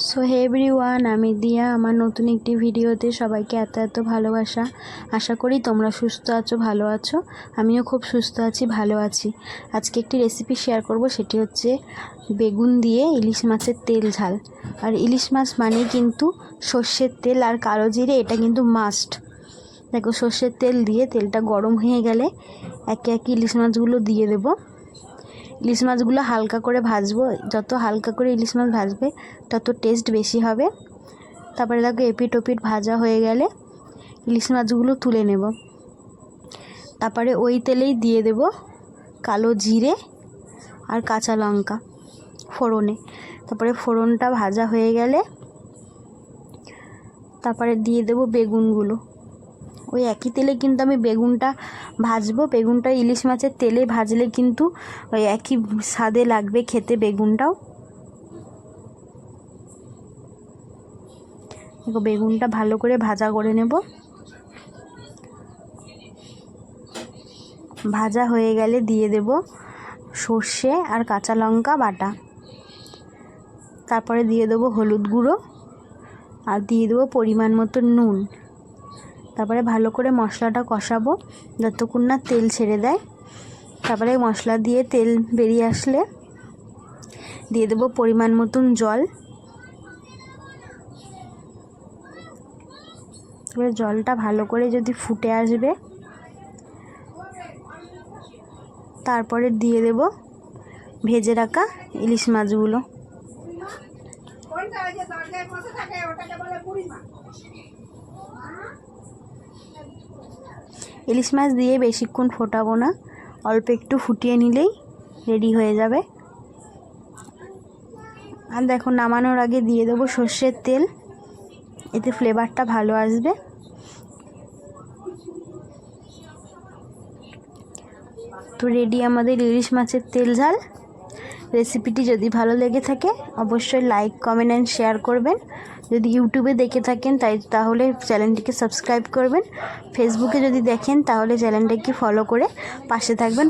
So hey everyone, আমি দিয়া আমার নতুন একটি ভিডিওতে সবাইকে এত ভালোবাসা। আশা করি তোমরা সুস্থ আছো, ভালো আছো। আমিও খুব সুস্থ আছি, ভালো আছি। আজকে একটি রেসিপি শেয়ার করব, সেটি হচ্ছে বেগুন দিয়ে ইলিশ মাছের তেল ঝাল। আর ইলিশ মাছ মানে কিন্তু সর্ষের তেল আর কালো জিরে, এটা কিন্তু মাস্ট। দেখো, সর্ষের তেল দিয়ে তেলটা গরম হয়ে গেলে একে একে ইলিশ মাছগুলো দিয়ে দেবো। ইলিশ মাছগুলো হালকা করে ভাজবো, যত হালকা করে ইলিশ মাছ ভাজবে তত টেস্ট বেশি হবে। তারপরে দেখো, এপিট ওপিট ভাজা হয়ে গেলে ইলিশ মাছগুলো তুলে নেব। তারপরে ওই তেলেই দিয়ে দেব কালো জিরে আর কাঁচা লঙ্কা ফোড়নে। তারপরে ফোড়নটা ভাজা হয়ে গেলে তারপরে দিয়ে দেব বেগুনগুলো। ওই একই তেলে কিন্তু আমি বেগুনটা ভাজবো। বেগুনটা ইলিশ মাছের তেলে ভাজলে কিন্তু ওই একই স্বাদে লাগবে খেতে বেগুনটাও। দেখো, বেগুনটা ভালো করে ভাজা করে নেব। ভাজা হয়ে গেলে দিয়ে দেব সর্ষে আর কাঁচা লঙ্কা বাটা। তারপরে দিয়ে দেবো হলুদ গুঁড়ো আর দিয়ে দেবো পরিমাণ মতো নুন। তারপরে ভালো করে মশলাটা কষাবো যতক্ষণ না তেল ছেড়ে দেয়। তারপরে মশলা দিয়ে তেল বেরিয়ে আসলে দিয়ে দেবো পরিমাণ মতন জল। তারপরে জলটা ভালো করে যদি ফুটে আসবে, তারপরে দিয়ে দেব ভেজে রাখা ইলিশ মাছগুলো। ইলিশ মাছ দিয়ে বেশিক্ষণ ফোটাবো না, অল্প একটু ফুটিয়ে নিলেই রেডি হয়ে যাবে। আর দেখো, নামানোর আগে দিয়ে দেবো সর্ষের তেল, এতে ফ্লেভারটা ভালো আসবে। তো রেডি আমাদের ইলিশ মাছের তেল ঝাল। রেসিপিটি যদি ভালো লেগে থাকে অবশ্যই লাইক, কমেন্ট অ্যান্ড শেয়ার করবেন। যদি ইউটিউবে দেখে থাকেন তাহলে চ্যানেলটিকে সাবস্ক্রাইব করবেন। ফেসবুকে যদি দেখেন তাহলে চ্যানেলটাকে ফলো করে পাশে থাকবেন।